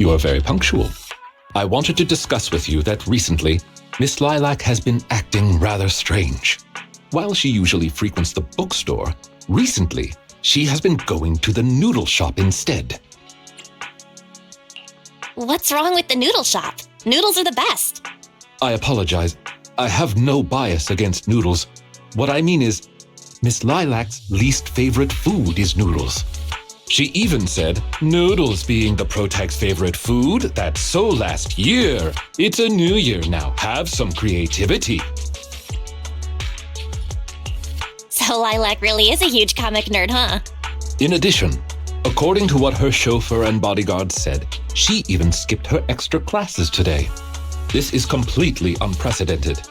You are very punctual. I wanted to discuss with you that recently, Miss Lilac has been acting rather strange. While she usually frequents the bookstore, recently, she has been going to the noodle shop instead. What's wrong with the noodle shop? Noodles are the best. I apologize. I have no bias against noodles. What I mean is, Miss Lilac's least favorite food is noodles. She even said, noodles being the Protag's favorite food, that's so last year. It's a new year now. Have some creativity. So Lilac really is a huge comic nerd, huh? In addition, according to what her chauffeur and bodyguard said, she even skipped her extra classes today. This is completely unprecedented.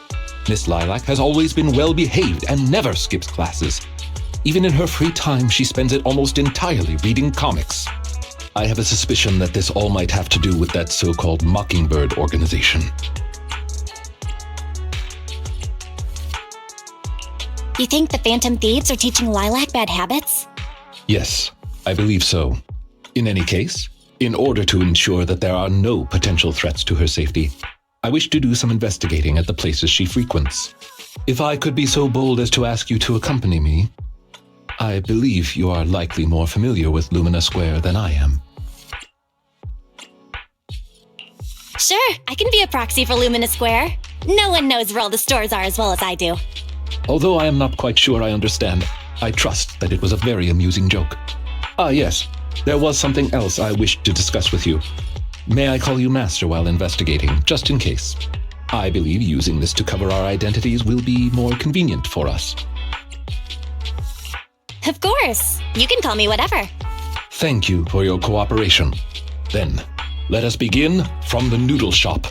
Miss Lilac has always been well-behaved and never skips classes. Even in her free time, she spends it almost entirely reading comics. I have a suspicion that this all might have to do with that so-called Mockingbird organization. You think the Phantom Thieves are teaching Lilac bad habits? Yes, I believe so. In any case, in order to ensure that there are no potential threats to her safety, I wish to do some investigating at the places she frequents. If I could be so bold as to ask you to accompany me, I believe you are likely more familiar with Lumina Square than I am. Sure, I can be a proxy for Lumina Square. No one knows where all the stores are as well as I do. Although I am not quite sure I understand, I trust that it was a very amusing joke. Ah yes, there was something else I wished to discuss with you. May I call you Master while investigating, just in case? I believe using this to cover our identities will be more convenient for us. Of course. You can call me whatever. Thank you for your cooperation. Then, let us begin from the noodle shop.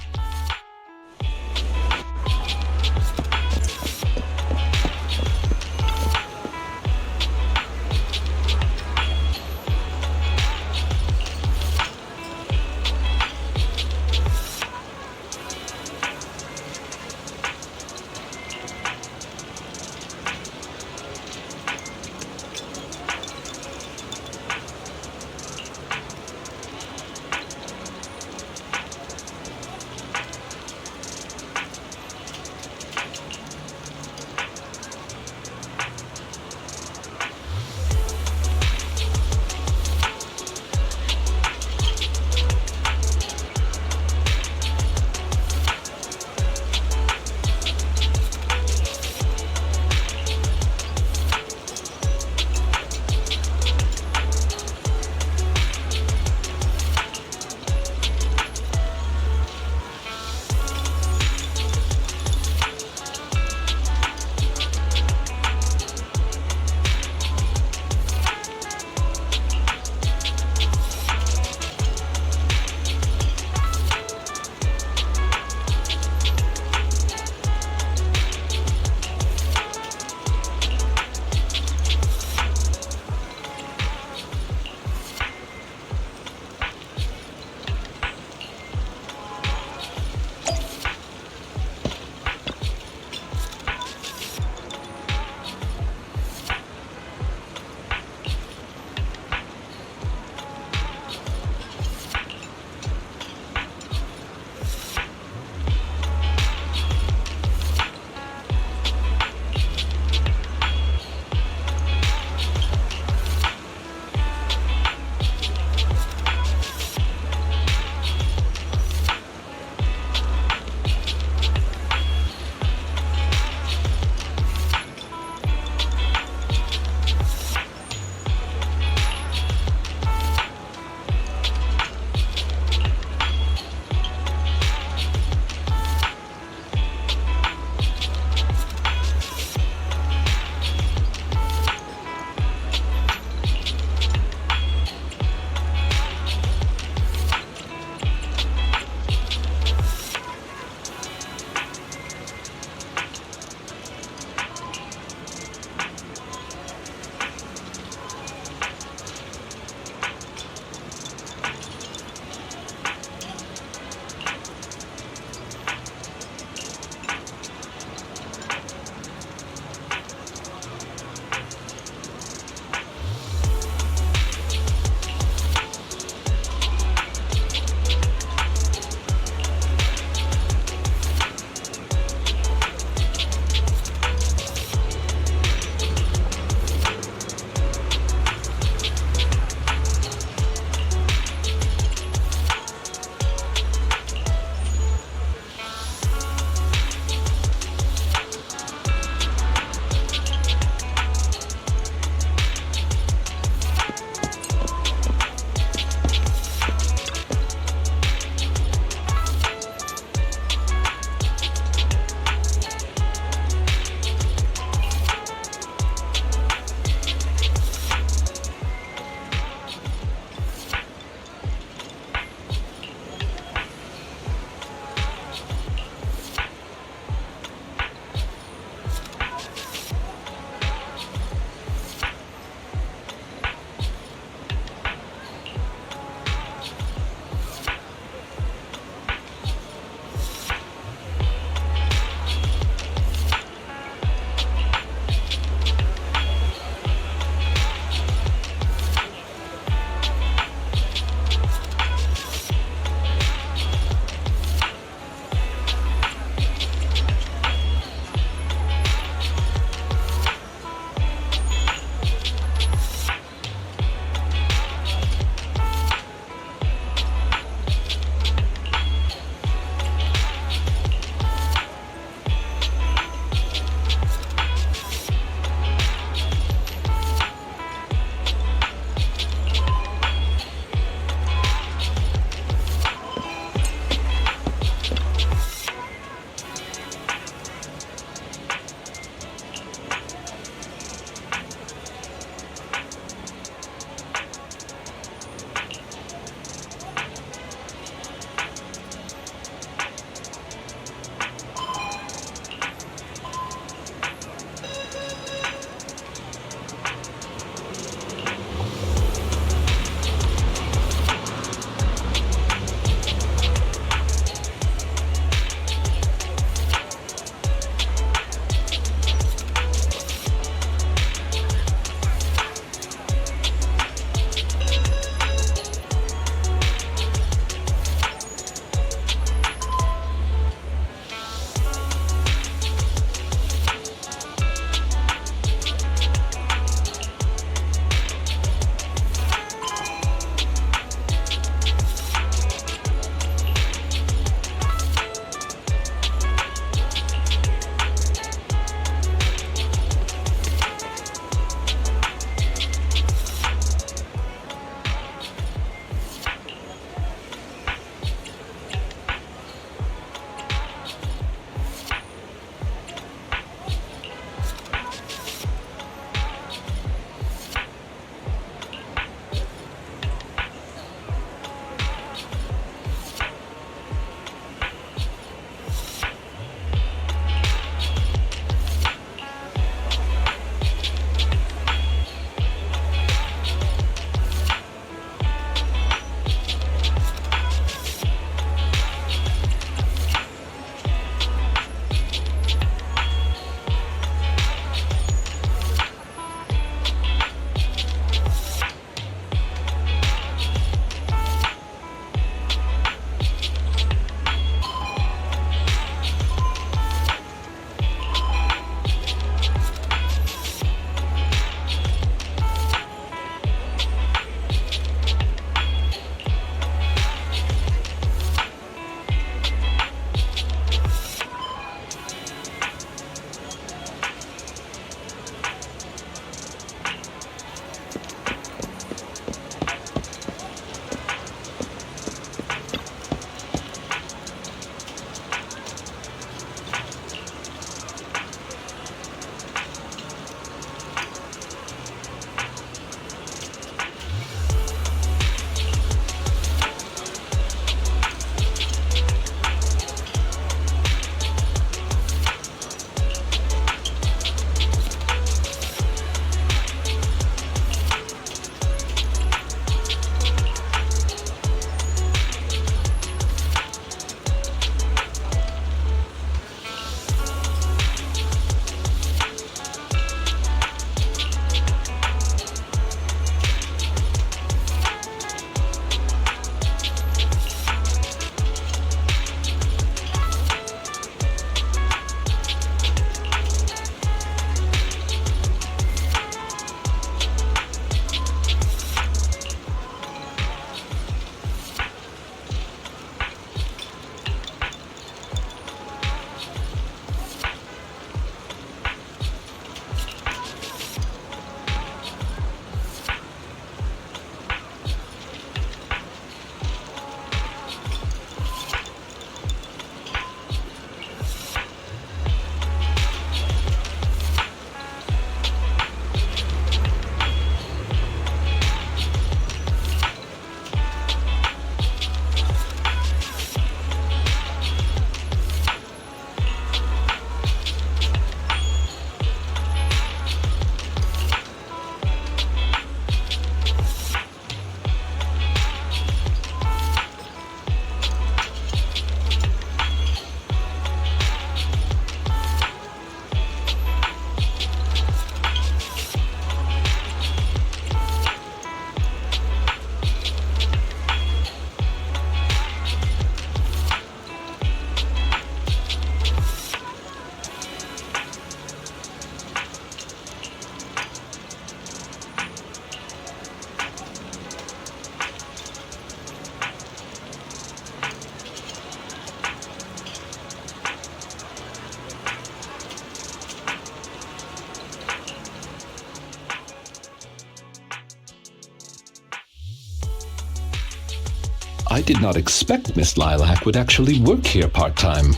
I did not expect Miss Lilac would actually work here part-time.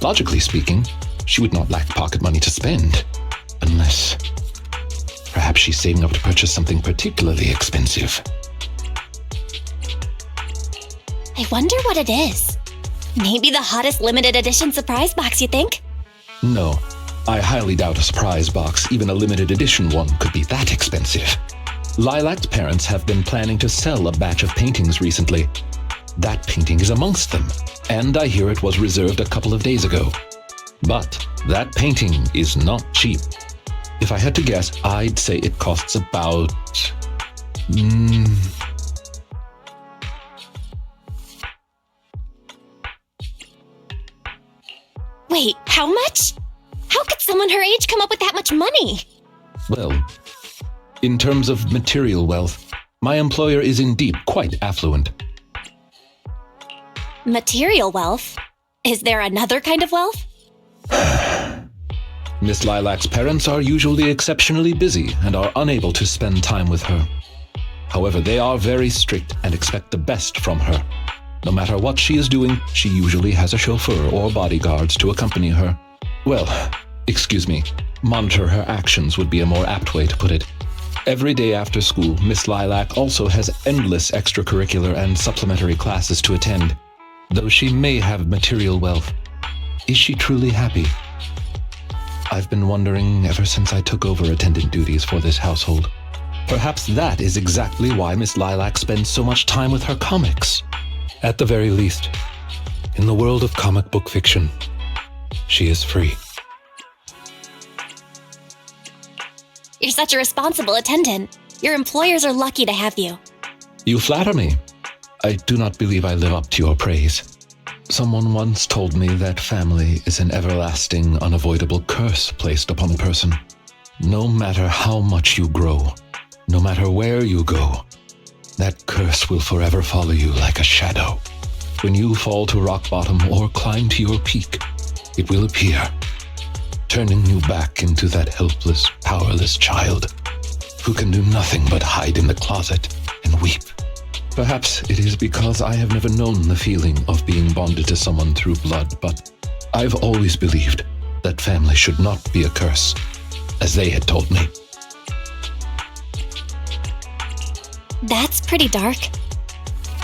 Logically speaking, she would not lack pocket money to spend. Unless... perhaps she's saving up to purchase something particularly expensive. I wonder what it is. Maybe the hottest limited edition surprise box, you think? No, I highly doubt a surprise box, even a limited edition one, could be that expensive. Lilac's parents have been planning to sell a batch of paintings recently. That painting is amongst them, and I hear it was reserved a couple of days ago. But that painting is not cheap. If I had to guess, I'd say it costs about... Wait, how much? How could someone her age come up with that much money? Well, in terms of material wealth, my employer is indeed quite affluent. Material wealth? Is there another kind of wealth? Miss Lilac's parents are usually exceptionally busy and are unable to spend time with her. However, they are very strict and expect the best from her. No matter what she is doing, she usually has a chauffeur or bodyguards to accompany her. Well, excuse me, monitor her actions would be a more apt way to put it. Every day after school, Miss Lilac also has endless extracurricular and supplementary classes to attend. Though she may have material wealth, is she truly happy? I've been wondering ever since I took over attendant duties for this household. Perhaps that is exactly why Miss Lilac spends so much time with her comics. At the very least, in the world of comic book fiction, she is free. You're such a responsible attendant. Your employers are lucky to have you. You flatter me. I do not believe I live up to your praise. Someone once told me that family is an everlasting, unavoidable curse placed upon a person. No matter how much you grow, no matter where you go, that curse will forever follow you like a shadow. When you fall to rock bottom or climb to your peak, it will appear, turning you back into that helpless, powerless child who can do nothing but hide in the closet and weep. Perhaps it is because I have never known the feeling of being bonded to someone through blood, but I've always believed that family should not be a curse, as they had told me. That's pretty dark.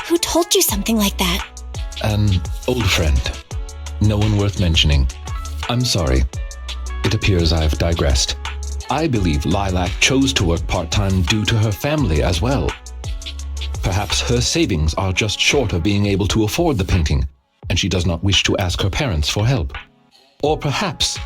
Who told you something like that? An old friend. No one worth mentioning. I'm sorry. It appears I've digressed. I believe Lilac chose to work part-time due to her family as well. Perhaps her savings are just short of being able to afford the painting, and she does not wish to ask her parents for help. Or perhaps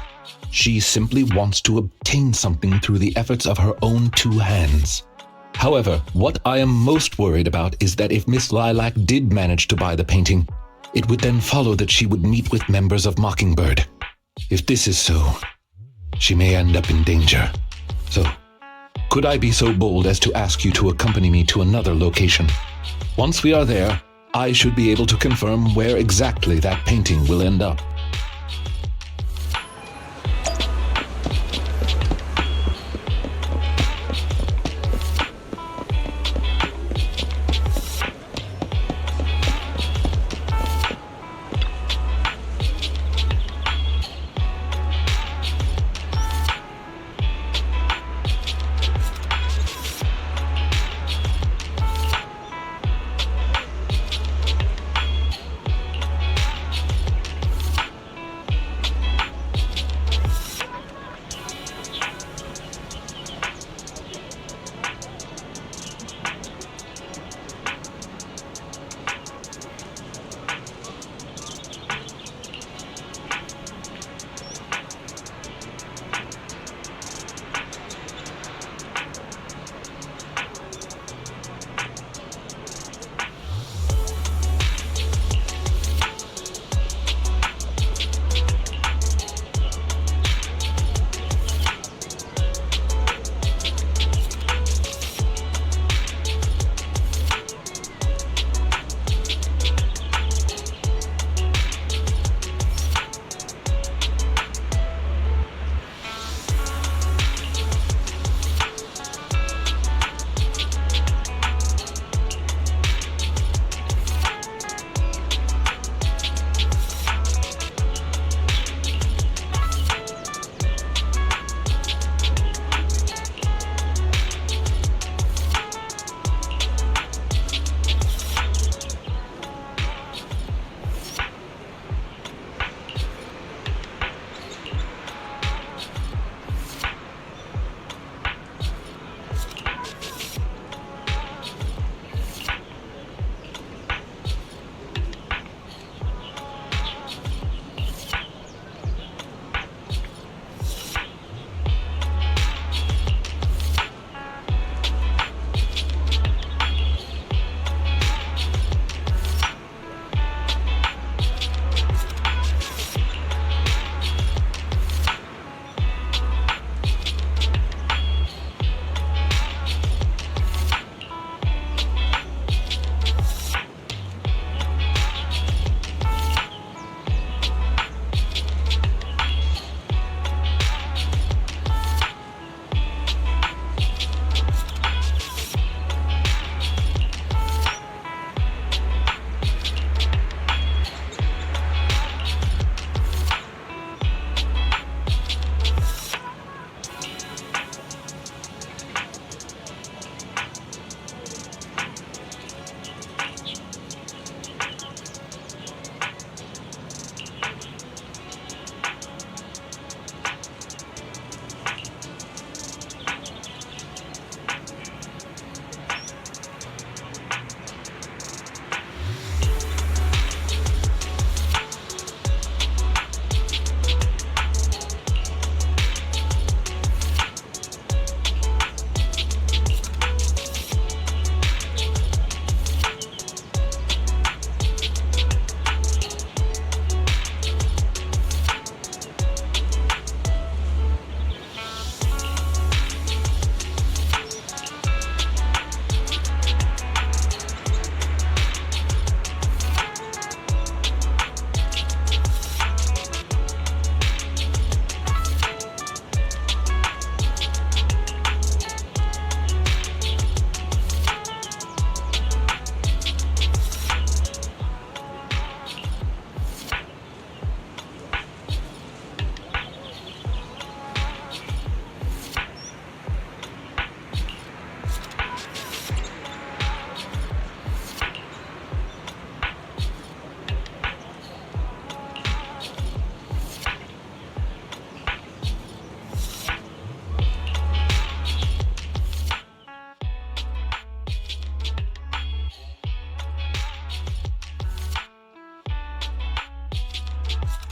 she simply wants to obtain something through the efforts of her own two hands. However, what I am most worried about is that if Miss Lilac did manage to buy the painting, it would then follow that she would meet with members of Mockingbird. If this is so, she may end up in danger. So, could I be so bold as to ask you to accompany me to another location? Once we are there, I should be able to confirm where exactly that painting will end up.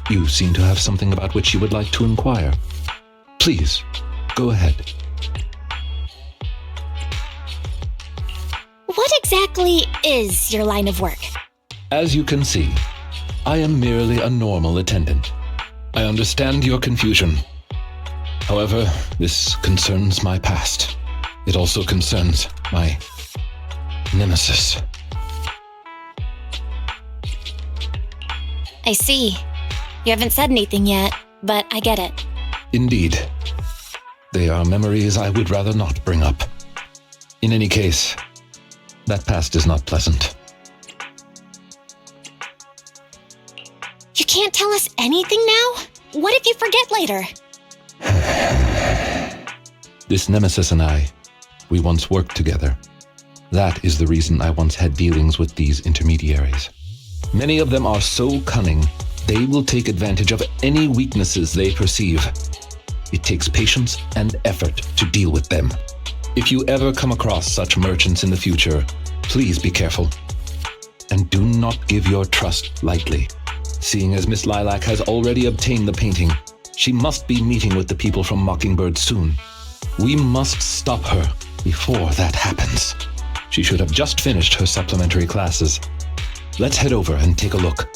You seem to have something about which you would like to inquire. Please, go ahead. What exactly is your line of work? As you can see, I am merely a normal attendant. I understand your confusion. However, this concerns my past. It also concerns my nemesis. I see. You haven't said anything yet, but I get it. Indeed. They are memories I would rather not bring up. In any case, that past is not pleasant. You can't tell us anything now? What if you forget later? This nemesis and I, we once worked together. That is the reason I once had dealings with these intermediaries. Many of them are so cunning, they will take advantage of any weaknesses they perceive. It takes patience and effort to deal with them. If you ever come across such merchants in the future, please be careful. And do not give your trust lightly. Seeing as Miss Lilac has already obtained the painting, she must be meeting with the people from Mockingbird soon. We must stop her before that happens. She should have just finished her supplementary classes. Let's head over and take a look.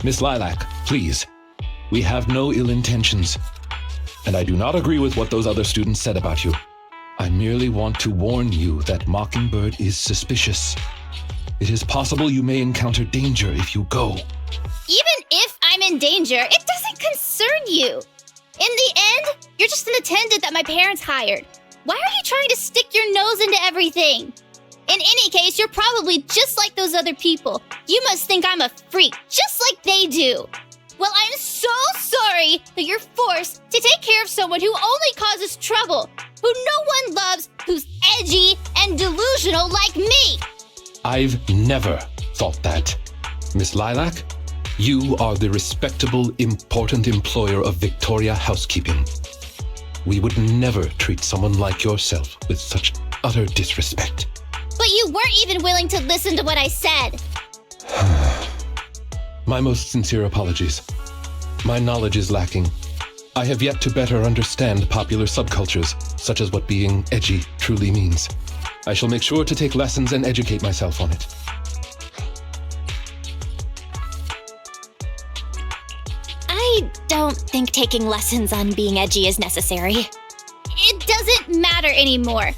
Miss Lilac, please. We have no ill intentions. And I do not agree with what those other students said about you. I merely want to warn you that Mockingbird is suspicious. It is possible you may encounter danger if you go. Even if I'm in danger, it doesn't concern you. In the end, you're just an attendant that my parents hired. Why are you trying to stick your nose into everything? In any case, you're probably just like those other people. You must think I'm a freak, just like they do. Well, I'm so sorry that you're forced to take care of someone who only causes trouble, who no one loves, who's edgy and delusional like me. I've never thought that. Miss Lilac, you are the respectable, important employer of Victoria Housekeeping. We would never treat someone like yourself with such utter disrespect. But you weren't even willing to listen to what I said. My most sincere apologies. My knowledge is lacking. I have yet to better understand popular subcultures, such as what being edgy truly means. I shall make sure to take lessons and educate myself on it. I don't think taking lessons on being edgy is necessary. It doesn't matter anymore.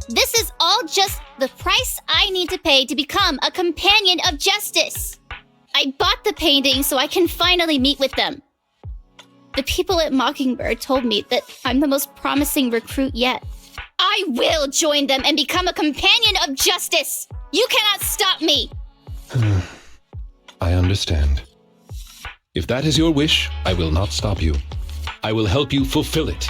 This is all just the price I need to pay to become a companion of justice. I bought the painting so I can finally meet with them. The people at Mockingbird told me that I'm the most promising recruit yet. I will join them and become a companion of justice. You cannot stop me. I understand. If that is your wish, I will not stop you. I will help you fulfill it.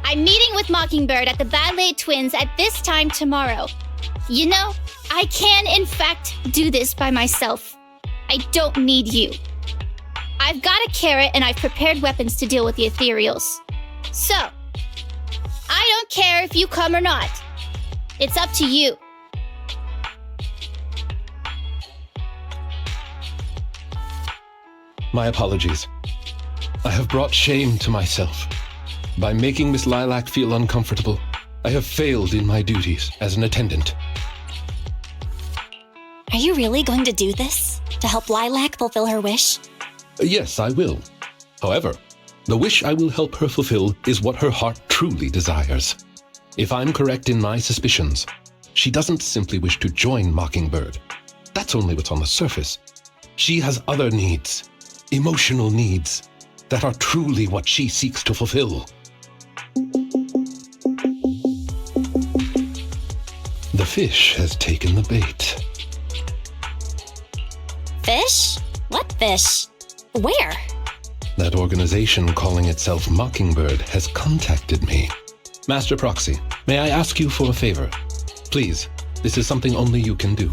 I'm meeting with Mockingbird at the Ballet Twins at this time tomorrow. You know, I can, in fact, do this by myself. I don't need you. I've got a carrot and I've prepared weapons to deal with the ethereals. So, I don't care if you come or not. It's up to you. My apologies. I have brought shame to myself. By making Miss Lilac feel uncomfortable, I have failed in my duties as an attendant. Are you really going to do this? To help Lilac fulfill her wish? Yes, I will. However, the wish I will help her fulfill is what her heart truly desires. If I'm correct in my suspicions, she doesn't simply wish to join Mockingbird. That's only what's on the surface. She has other needs, emotional needs, that are truly what she seeks to fulfill. The fish has taken the bait. Fish? What fish? Where? That organization calling itself Mockingbird has contacted me. Master Proxy, may I ask you for a favor? Please, this is something only you can do.